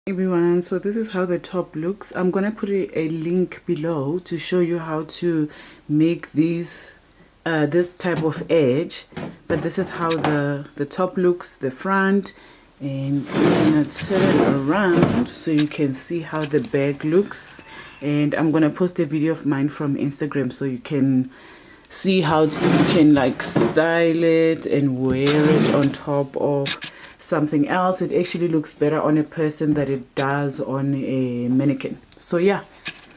Everyone, so this is how the top looks. I'm gonna put a link below to show you how to make these this type of edge, but this is how the top looks, the front, and I'm gonna turn it around so you can see how the back looks. And I'm gonna post a video of mine from Instagram so you can see how you can like style it and wear it on top of something else. It actually looks better on a person than it does on a mannequin. So yeah,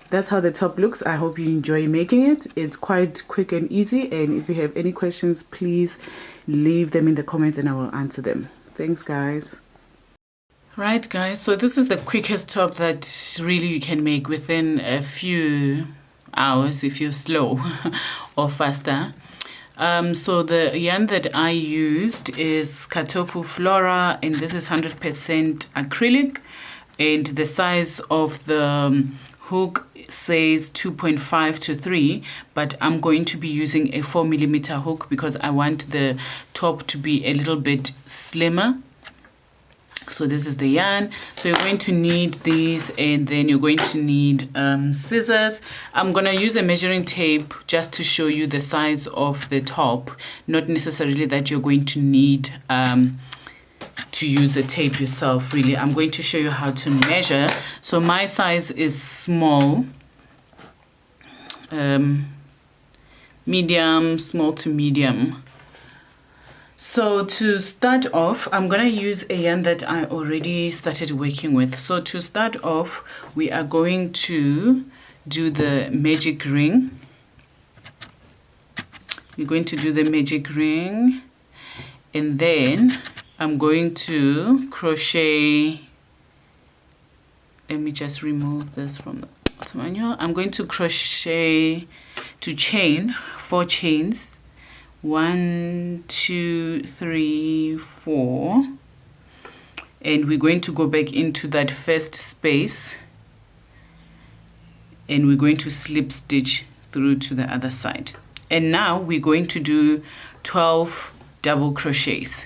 that's how the top looks. I hope you enjoy making it. It's quite quick and easy, and if you have any questions, please leave them in the comments and I will answer them. Thanks guys. Right guys, so this is the quickest top that really you can make within a few hours if you're slow or faster. So the yarn that I used is Katopu Flora, and this is 100% acrylic, and the size of the hook says 2.5 to 3, but I'm going to be using a 4mm hook because I want the top to be a little bit slimmer. So this is the yarn. So you're going to need these, and then you're going to need scissors. I'm going to use a measuring tape just to show you the size of the top, not necessarily that you're going to need to use a tape yourself. Really, I'm going to show you how to measure. So my size is small, medium, small to medium. So to start off, I'm going to use a yarn that I already started working with. So to start off, we are going to do the magic ring. We're going to do the magic ring, and then I'm going to crochet. Let me just remove this from the manual. I'm going to crochet to chain 4 chains. 1, 2, 3, 4, and we're going to go back into that first space, and we're going to slip stitch through to the other side. And now we're going to do 12 double crochets.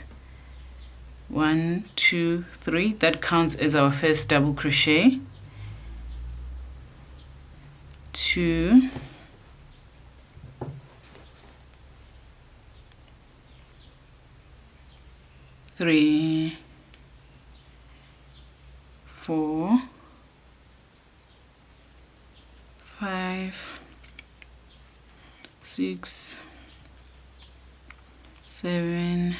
1, 2, 3. That counts as our first double crochet. 2, 3, 4, 5, 6, 7,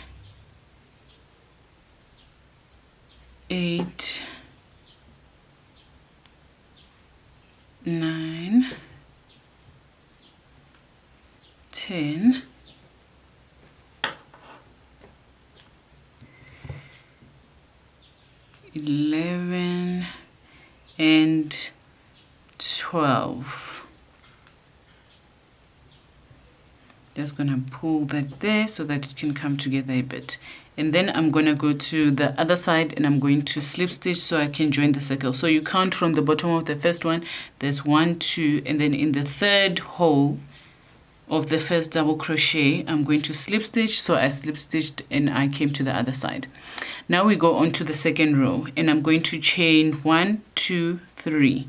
8, 9, 10, 11, and 12. Just gonna pull that there so that it can come together a bit, and then I'm gonna go to the other side and I'm going to slip stitch so I can join the circle. So you count from the bottom of the first one. There's 1, 2, and then in the third hole of the first double crochet, I'm going to slip stitch. So I slip stitched and I came to the other side. Now we go on to the second row, and I'm going to chain 1, 2, 3,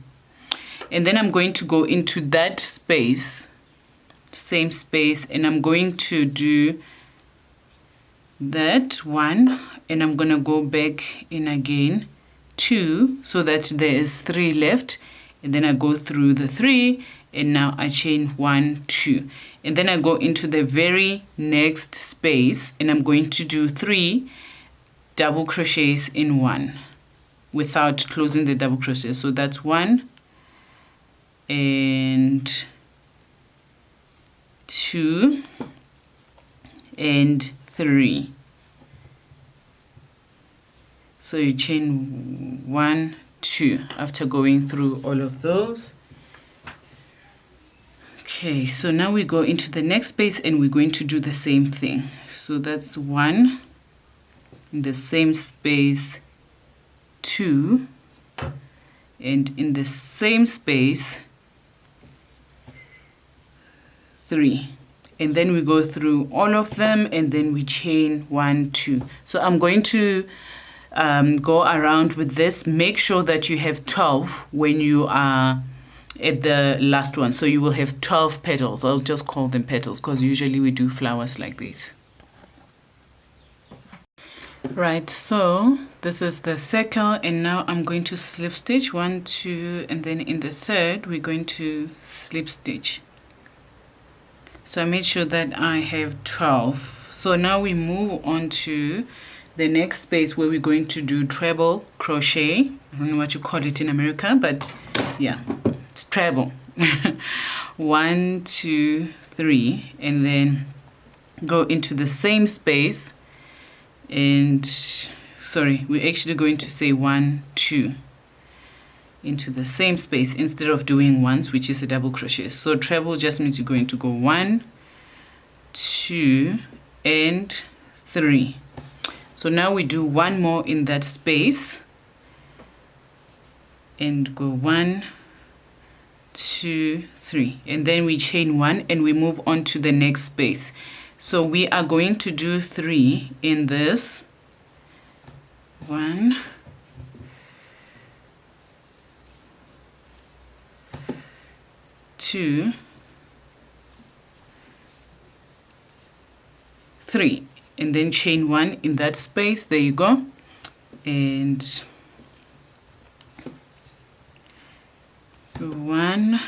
and then I'm going to go into that space, same space, and I'm going to do that 1, and I'm gonna go back in again 2, so that there is 3 left, and then I go through the 3, and now I chain 1, 2, and then I go into the very next space, and I'm going to do 3 double crochets in 1 without closing the double crochet. So that's 1 and 2 and 3. So you chain 1, 2 after going through all of those. Okay, so now we go into the next space and we're going to do the same thing. So that's 1 in the same space, 2, and in the same space, 3, and then we go through all of them, and then we chain 1, 2. So I'm going to go around with this. Make sure that you have 12 when you are at the last one. So you will have 12 petals. I'll just call them petals because usually we do flowers like this. Right, so this is the circle, and now I'm going to slip stitch 1, 2, and then in the third we're going to slip stitch. So I made sure that I have 12. So now we move on to the next space where we're going to do treble crochet. I don't know what you call it in America, but yeah, it's treble. 1, 2, 3, and then go into the same space. And sorry, we're actually going to say 1, 2 into the same space instead of doing once, which is a double crochet. So treble just means you're going to go 1, 2, and 3. So now we do one more in that space and go 1, 2, 3, and then we chain 1 and we move on to the next space. So we are going to do 3 in this. 1, 2, 3, and then chain 1 in that space. There you go. And 1,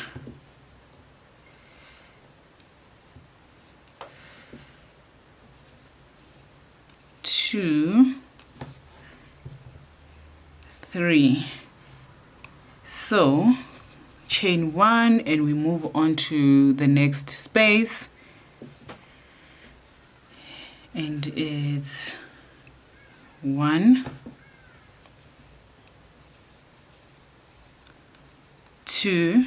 2, 3. So chain 1 and we move on to the next space, and it's 1, 2,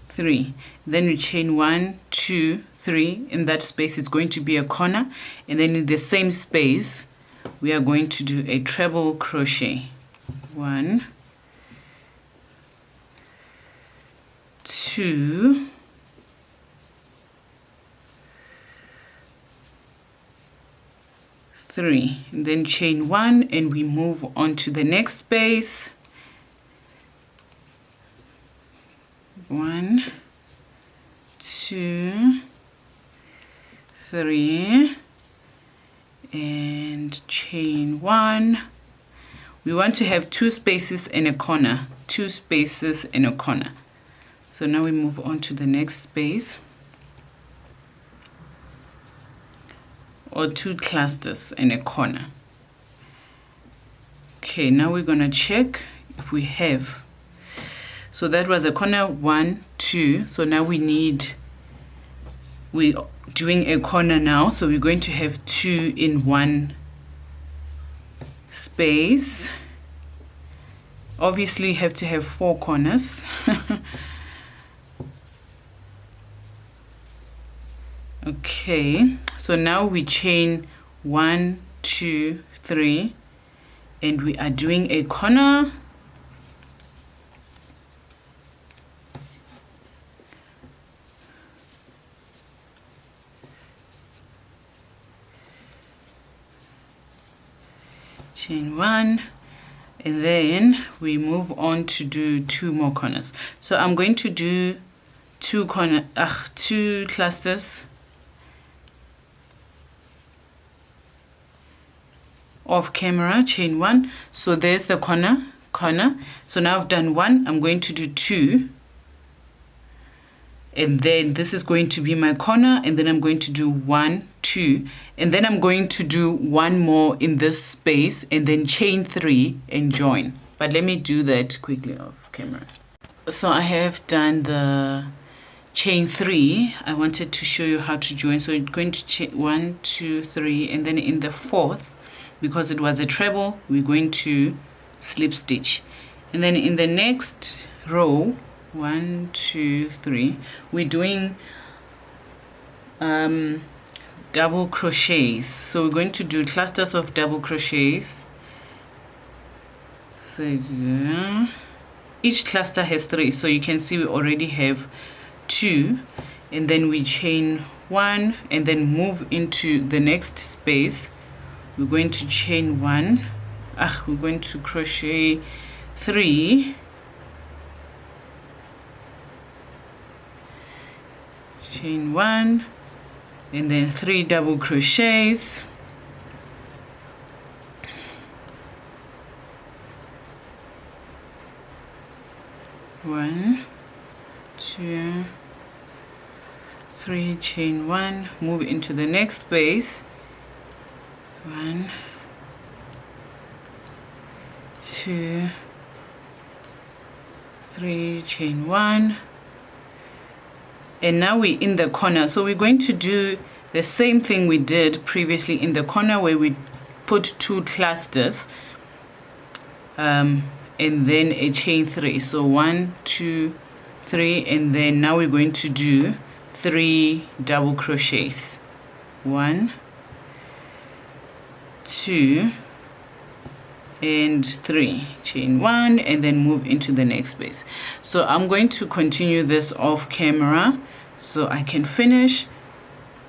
3. Then we chain 1, 2, 3. In that space it's going to be a corner, and then in the same space we are going to do a treble crochet. 1, 2, 3, and then chain 1 and we move on to the next space. 1, 2, 3, and chain 1. We want to have 2 spaces and a corner, 2 spaces and a corner. So now we move on to the next space, or 2 clusters and a corner. Okay, now we're gonna check if we have. So that was a corner, 1, 2. So now we're doing a corner now. So we're going to have 2 in one space. Obviously you have to have 4 corners. Okay, so now we chain 1, 2, 3, and we are doing a corner. Chain 1, and then we move on to do 2 more corners. So I'm going to do 2 clusters off camera, chain 1. So there's the corner. So now I've done 1, I'm going to do 2, and then this is going to be my corner, and then I'm going to do 1, 2, and then I'm going to do 1 more in this space, and then chain 3 and join. But let me do that quickly off camera. So I have done the chain 3. I wanted to show you how to join. So you're going to chain 1, 2, 3, and then in the 4th, because it was a treble, we're going to slip stitch, and then in the next row, 1, 2, 3, we're doing double crochets. So we're going to do clusters of double crochets. So yeah, each cluster has 3, so you can see we already have 2, and then we chain 1 and then move into the next space. We're going to chain 1, we're going to crochet 3, chain 1 and then 3 double crochets, 1, 2, 3, chain 1, move into the next space, 1, 2, 3, chain 1, and now we're in the corner. So we're going to do the same thing we did previously in the corner, where we put 2 clusters and then a chain 3. So 1, 2, 3, and then now we're going to do 3 double crochets, 1, 2 and 3, chain 1 and then move into the next space. So I'm going to continue this off camera so I can finish,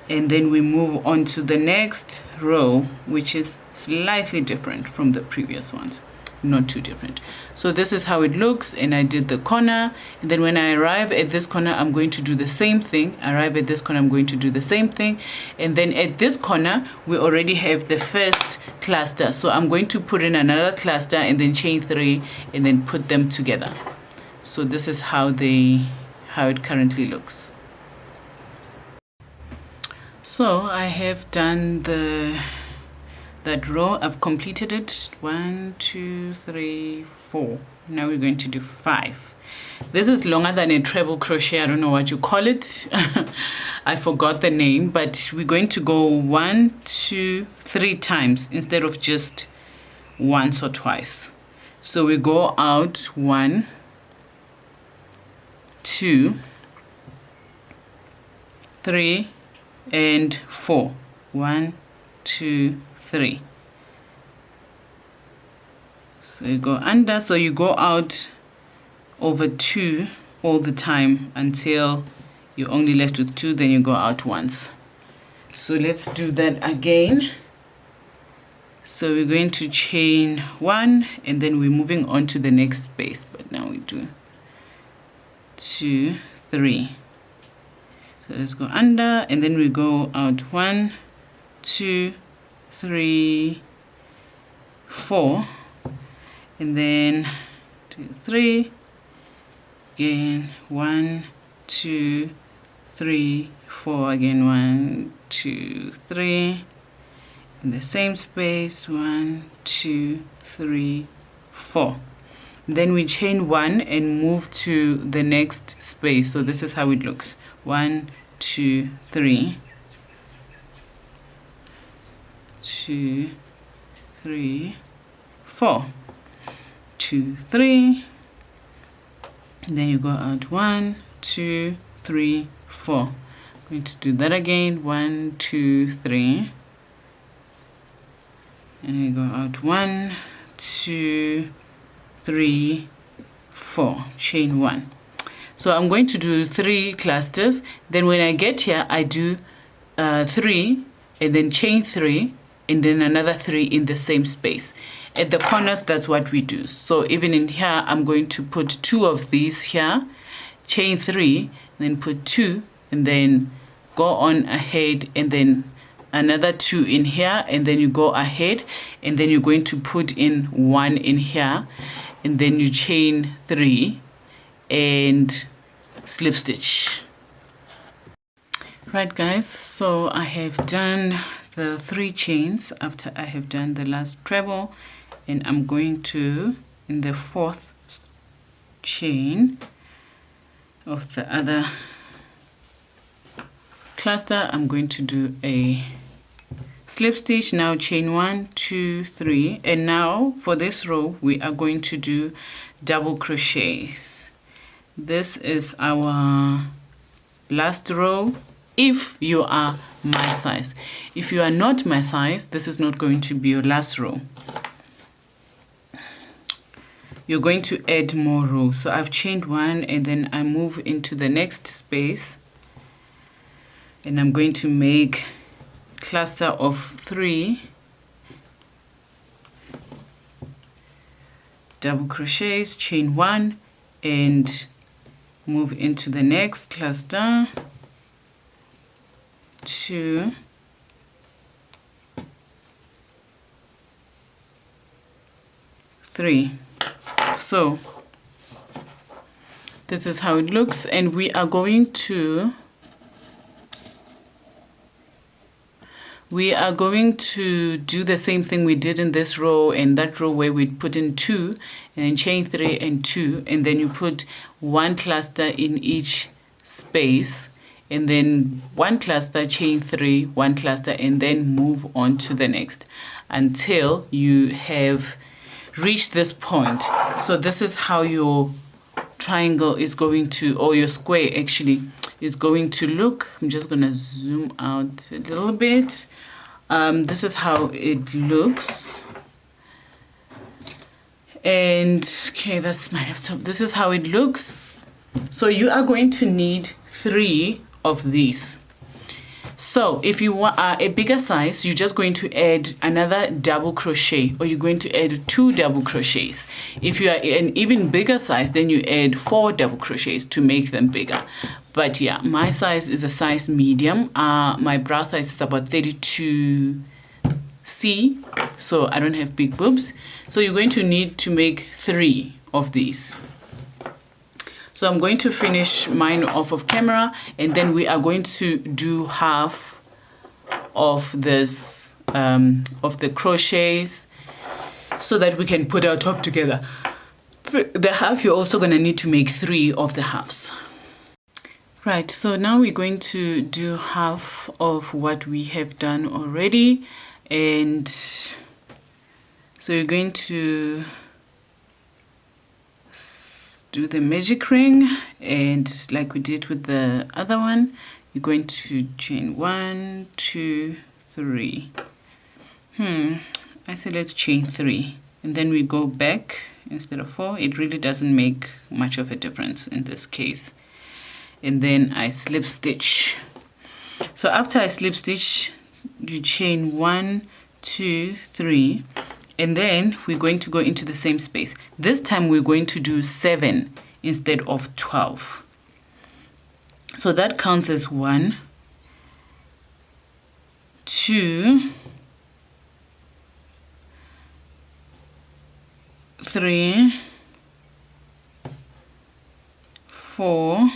and then we move on to the next row, which is slightly different from the previous ones, not too different. So this is how it looks, and I did the corner, and then when I arrive at this corner I'm going to do the same thing. Arrive at this corner, I'm going to do the same thing, and then at this corner we already have the first cluster, so I'm going to put in another cluster and then chain 3 and then put them together. So this is how it currently looks. So I have done that row. I've completed it. 1, 2, 3, 4. Now we're going to do 5. This is longer than a treble crochet. I don't know what you call it. I forgot the name, but we're going to go 1, 2, 3 times instead of just once or twice. So we go out 1, 2, 3 and 4. 1, 2, 3. So you go under, so you go out over 2 all the time until you're only left with 2, then you go out once. So let's do that again. So we're going to chain 1 and then we're moving on to the next space, but now we do 2, 3. So let's go under and then we go out 1, 2, 3, 4, and then 2, 3, again 1, 2, 3, 4, again 1, 2, 3, in the same space, 1, 2, 3, 4. Then we chain 1 and move to the next space. So this is how it looks. 1, 2, 3, 2, 3, 4, 2, 3, and then you go out 1, 2, 3, 4. I'm going to do that again. 1, 2, 3, and you go out 1, 2, 3, 4, chain 1. So I'm going to do 3 clusters. Then when I get here, I do 3 and then chain 3 and then another 3 in the same space. At the corners, that's what we do. So even in here, I'm going to put 2 of these here, chain 3, then put 2, and then go on ahead, and then another 2 in here, and then you go ahead, and then you're going to put in 1 in here, and then you chain 3 and slip stitch. Right guys, so I have done the 3 chains after I have done the last treble, and I'm going to, in the 4th chain of the other cluster, I'm going to do a slip stitch. Now chain 1, 2, 3, and now for this row we are going to do double crochets. This is our last row if you are my size. If you are not my size, this is not going to be your last row. You're going to add more rows. So I've chained 1 and then I move into the next space, and I'm going to make cluster of 3 double crochets, chain 1, and move into the next cluster, 2, 3. So this is how it looks, and we are going to do the same thing we did in this row and that row, where we put in 2 and chain 3 and 2, and then you put 1 cluster in each space, and then 1 cluster, chain 3, 1 cluster, and then move on to the next until you have reached this point. So this is how your triangle is going to, or your square actually is going to look. I'm just gonna zoom out a little bit. This is how it looks, and okay, that's my laptop. This is how it looks. So you are going to need 3 of these. So if you want a bigger size, you're just going to add another double crochet, or you're going to add 2 double crochets. If you are an even bigger size, then you add 4 double crochets to make them bigger. But yeah, my size is a size medium. My bra size is about 32C, so I don't have big boobs. So you're going to need to make 3 of these. So I'm going to finish mine off of camera, and then we are going to do half of this, of the crochets, so that we can put our top together. The half, you're also going to need to make 3 of the halves. Right, so now we're going to do half of what we have done already, and so you're going to do the magic ring, and like we did with the other one, you're going to chain 1, 2, 3. I say let's chain 3, and then we go back instead of 4. It really doesn't make much of a difference in this case. And then I slip stitch. So after I slip stitch, you chain 1, 2, 3, and then we're going to go into the same space. This time we're going to do 7 instead of 12. So that counts as 1, 2, 3, 4,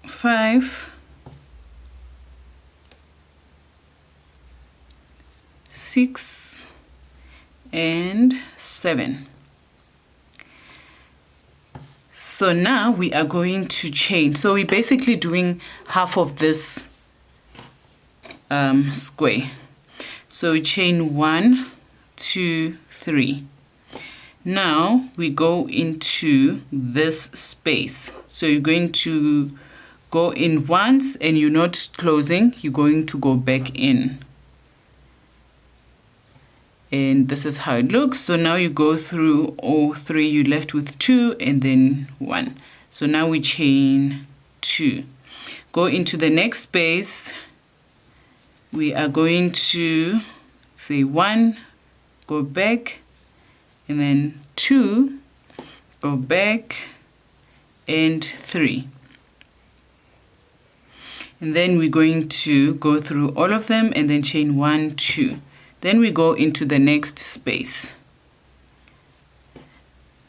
5, 6, and 7. So now we are going to chain. So we're basically doing half of this square. So we chain 1, 2, 3. Now we go into this space. So you're going to go in once, and you're not closing, you're going to go back in. And this is how it looks. So now you go through all 3, you're left with 2 and then 1. So now we chain 2. Go into the next space. We are going to say 1, go back, and then 2, go back, and 3. And then we're going to go through all of them and then chain 1, 2. Then we go into the next space.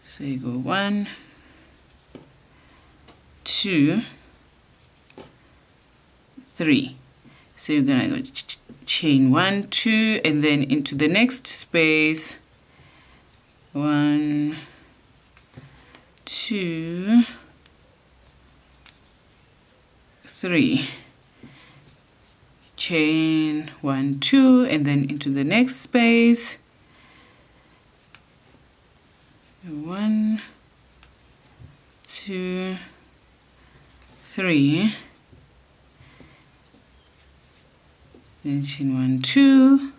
So you go 1, 2, 3. So you're gonna go chain 1, 2, and then into the next space. 1, 2, 3. Chain 1, 2, and then into the next space. 1, 2, 3. Then chain 1, 2,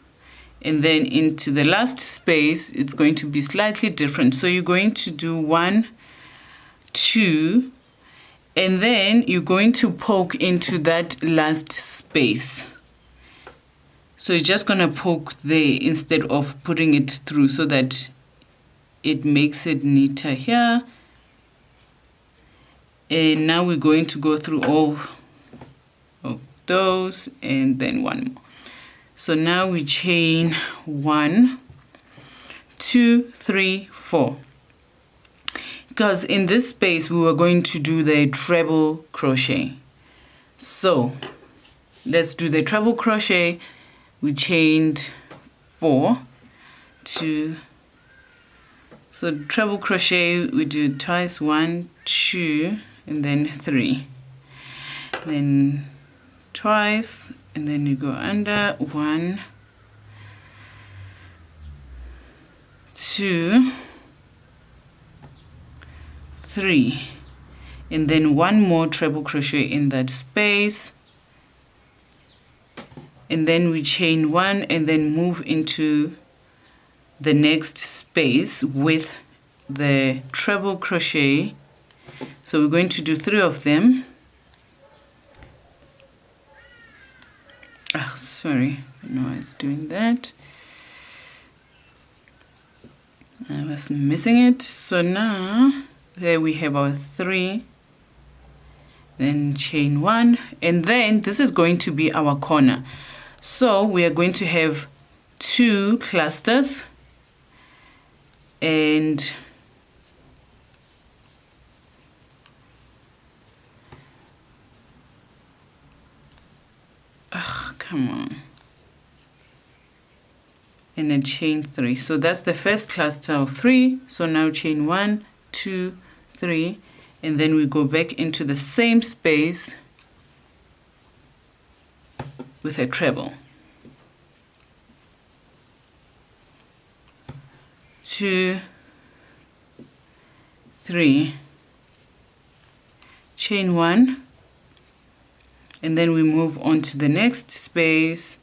and then into the last space. It's going to be slightly different. So you're going to do 1, 2, and then you're going to poke into that last space. So you're just gonna poke there instead of putting it through, so that it makes it neater here. And now we're going to go through all of those and then one more. So now we chain 1, 2, 3, 4. Because in this space we were going to do the treble crochet. So let's do the treble crochet. We chained 4, 2. So treble crochet we do twice, 1, 2, and then 3. Then twice, and then you go under, 1, 2, 3, and then one more treble crochet in that space, and then we chain 1 and then move into the next space with the treble crochet. So we're going to do 3 of them. Oh, sorry, I don't know why it's doing that. I was missing it. So now there we have our 3, then chain 1, and then this is going to be our corner. So we are going to have 2 clusters, and come on, and then chain 3. So that's the first cluster of 3. So now chain 1, 2, 3, and then we go back into the same space with a treble. 2, 3, chain 1, and then we move on to the next space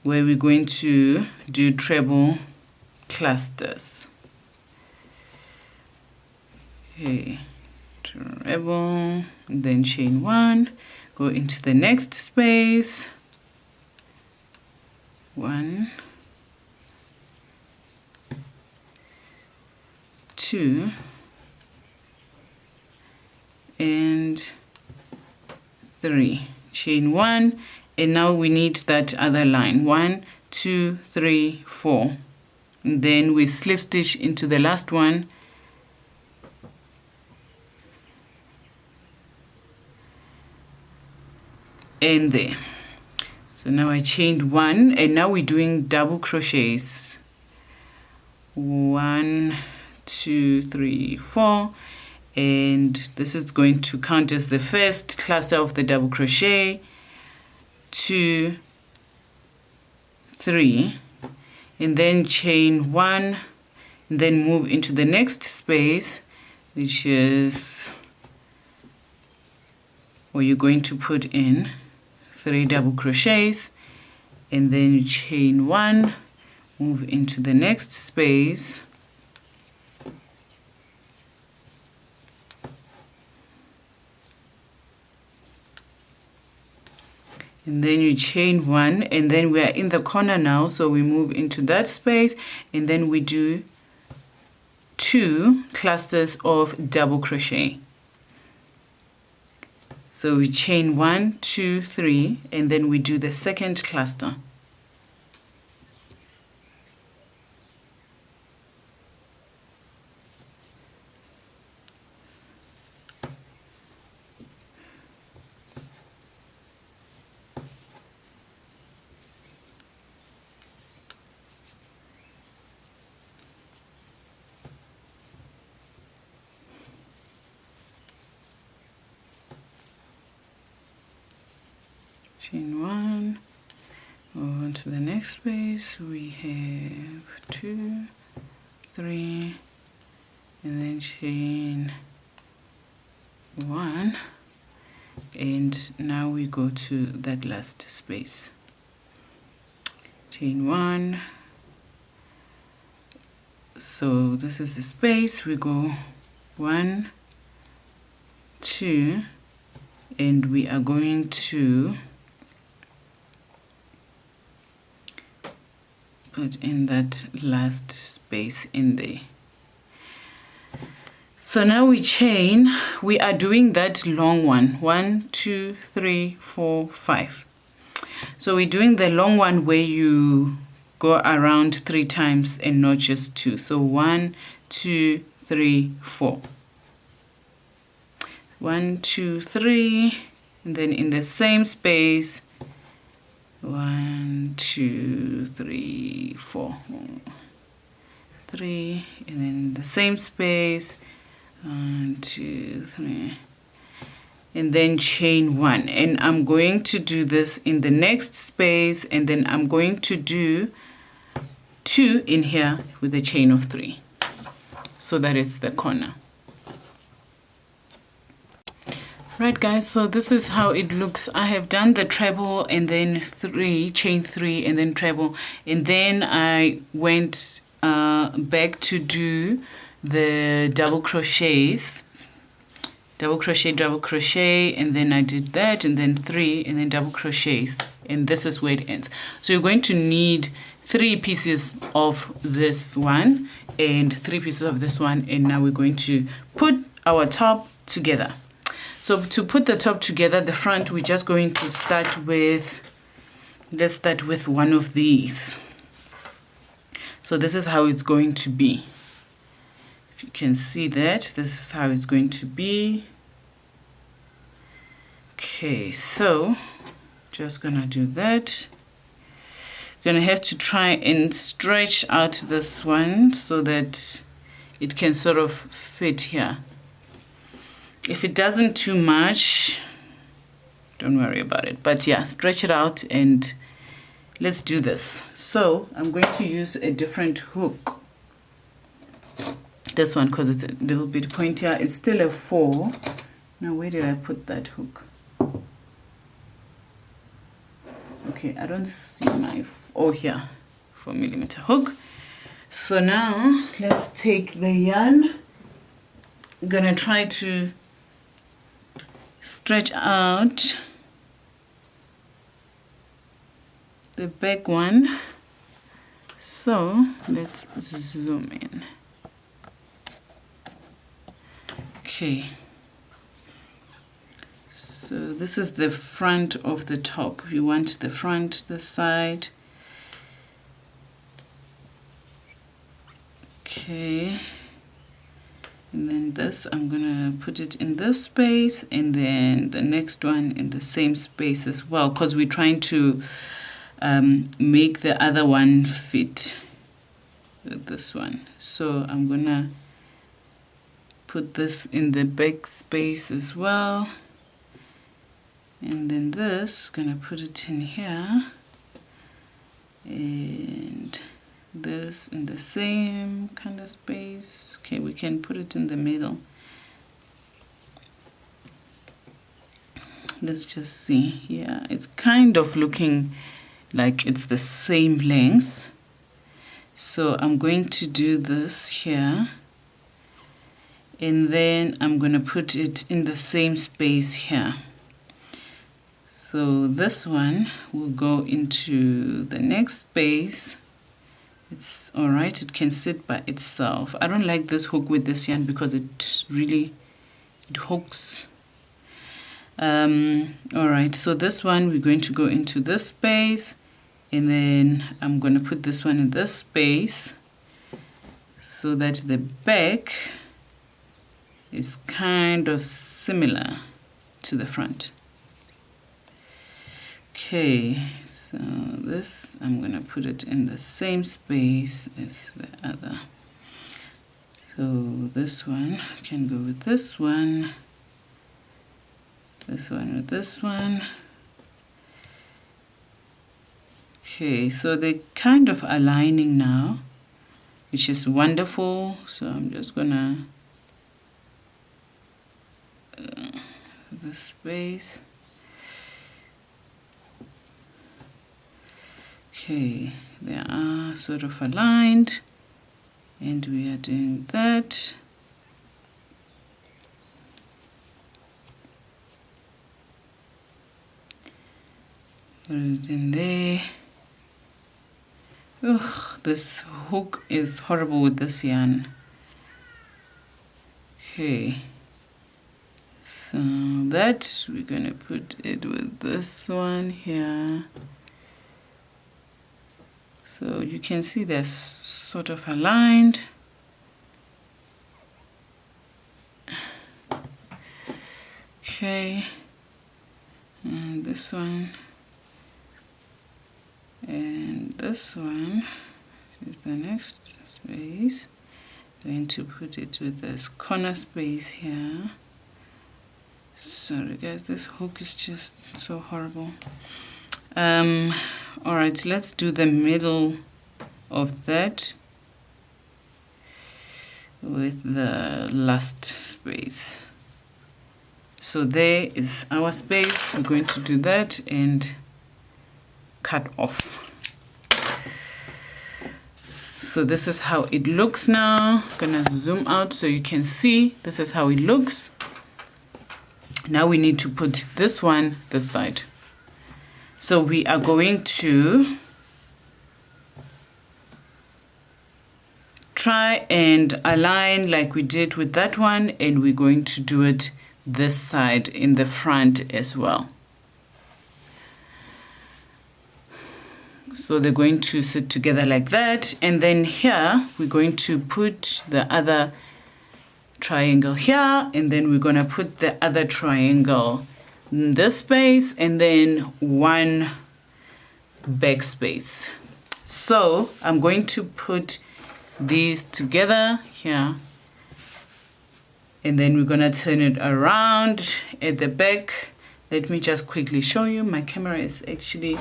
where we're going to do treble clusters. Okay, treble, and then chain 1, go into the next space, 1, 2, and 3, chain 1, and now we need that other line, 1, 2, 3, 4, and then we slip stitch into the last one, and there. So now I chained 1, and now we're doing double crochets. 1, 2, 3, 4, and this is going to count as the first cluster of the double crochet. 2, 3, and then chain 1, and then move into the next space, which is where you're going to put in 3 double crochets, and then you chain 1, move into the next space, and then you chain 1, and then we are in the corner now, so we move into that space, and then we do 2 clusters of double crochet. So we chain 1, 2, 3, and then we do the second cluster. Chain 1, move on to the next space, we have 2, 3, and then chain 1, and now we go to that last space. Chain 1, so this is the space, we go 1, 2, and we are going to put in that last space in there. So now we chain. We are doing that long one. 1, 2, 3, 4, 5. So we're doing the long one where you go around 3 times and not just 2. So 1, 2, 3, 4. 1, 2, 3, and then in the same space 1, 2, 3, 4, 3, and then the same space 1, 2, 3, and then chain 1. And I'm going to do this in the next space, and then I'm going to do 2 in here with a chain of 3. So that is the corner. Right guys, so this is how it looks. I have done the treble and then 3, chain 3, and then treble, and then I went back to do the double crochets, double crochet, and then I did that, and then 3, and then double crochets, and this is where it ends. So you're going to need 3 pieces of this one and 3 pieces of this one, and now we're going to put our top together. So to put the top together, the front, we're just going to start with, let's start with one of these. So this is how it's going to be. If you can see that, this is how it's going to be. Okay, so just gonna do that. Gonna have to try and stretch out this one so that it can sort of fit here. If it doesn't too much, don't worry about it. But yeah, stretch it out and let's do this. So I'm going to use a different hook. This one, because it's a little bit pointier. It's still a 4. Now, where did I put that hook? Okay, I don't see my, oh here, 4mm hook. So now let's take the yarn. I'm gonna try to stretch out the back one. So let's zoom in. Okay, so this is the front of the top. You want the front, the side. Okay, and then this, I'm gonna put it in this space, and then the next one in the same space as well, because we're trying to make the other one fit with this one. So I'm gonna put this in the back space as well, and then this, gonna put it in here, and this in the same kind of space. Okay, we can put it in the middle. Let's just see. Yeah, it's kind of looking like it's the same length. So I'm going to do this here, and then I'm going to put it in the same space here. So this one will go into the next space. It's all right, it can sit by itself. I don't like this hook with this yarn because it hooks. All right, so this one, we're going to go into this space, and then I'm going to put this one in this space so that the back is kind of similar to the front. Okay, so this, I'm going to put it in the same space as the other. So this one can go with this one with this one. Okay, so they're kind of aligning now, which is wonderful. So I'm just gonna this space. Okay, they are sort of aligned, and we are doing that. Put it in there. Ugh, this hook is horrible with this yarn. Okay, so that we're gonna put it with this one here. So you can see they're sort of aligned. Okay, and this one and this one is the next space. I'm going to put it with this corner space here. Sorry guys, this hook is just so horrible. All right, let's do the middle of that with the last space. So there is our space. We're going to do that and cut off. So this is how it looks now. I'm gonna zoom out so you can see. This is how it looks. Now we need to put this one this side. So we are going to try and align like we did with that one, and we're going to do it this side in the front as well. So they're going to sit together like that, and then here we're going to put the other triangle here, and then we're going to put the other triangle in this space, and then one backspace. So I'm going to put these together here, and then we're going to turn it around at the back. Let me just quickly show you. My camera is actually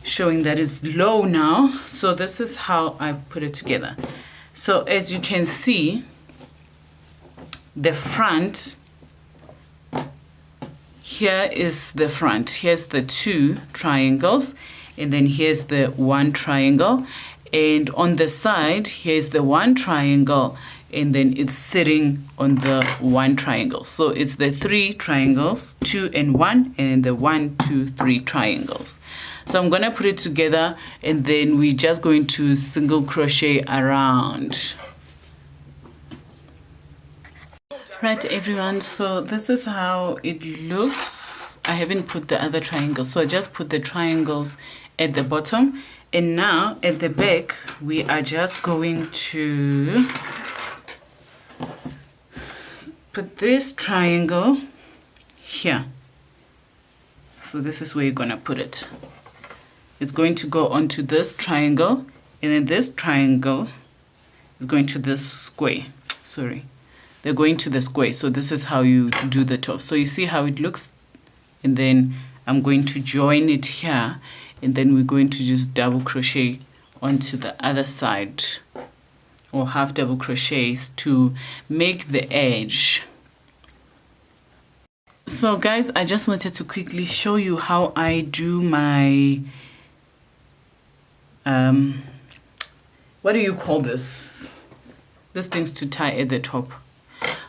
showing that it's low now. So this is how I put it together. So as you can see, the front, here is the front. Here's the two triangles, and then here's the one triangle, and on the side here's the one triangle, and then it's sitting on the one triangle. So it's the three triangles, 2 and 1, and the 1, 2, 3 triangles. So I'm gonna put it together, and then we're just going to single crochet around. Right everyone, so this is how it looks. I haven't put the other triangles, so I just put the triangles at the bottom, and now at the back we are just going to put this triangle here. So this is where you're gonna put it. It's going to go onto this triangle, and then this triangle is going to this square. Sorry, they're going to the square. So this is how you do the top. So you see how it looks, and then I'm going to join it here, and then we're going to just double crochet onto the other side, or half double crochets to make the edge. So guys, I just wanted to quickly show you how I do my what do you call this? These things to tie at the top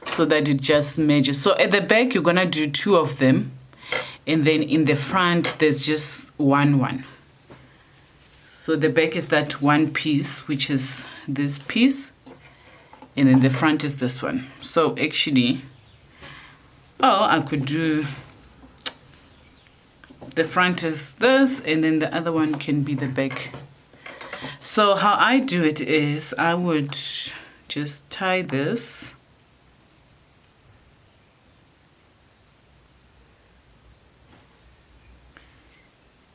so that it just matches. So at the back you're gonna do 2 of them, and then in the front there's just one. So the back is that one piece, which is this piece, and then the front is this one. So actually, I could do the front is this, and then the other one can be the back. So how I do it is I would just tie this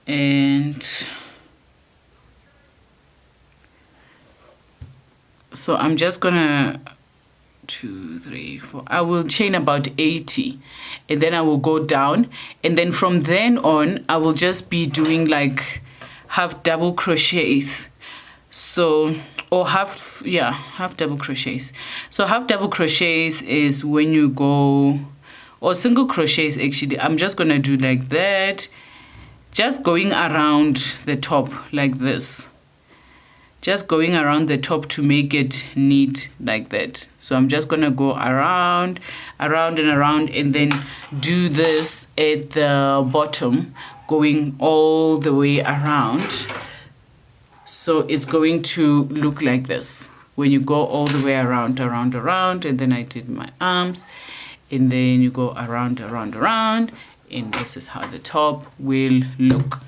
and so I'm just gonna 2, 3, 4, I will chain about 80, and then I will go down, and then from then on I will just be doing like half double crochets. So, or half double crochets. So half double crochets is when you go, or single crochets actually, I'm just gonna do like that, just going around the top like this, just going around the top to make it neat like that. So I'm just gonna go around and around, and then do this at the bottom, going all the way around. So it's going to look like this when you go all the way around, and then I did my arms, and then you go around, and this is how the top will look.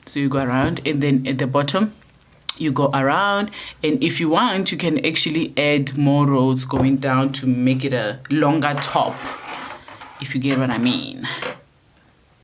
So you go around, and then at the bottom you go around, and if you want, you can actually add more rows going down to make it a longer top, if you get what I mean.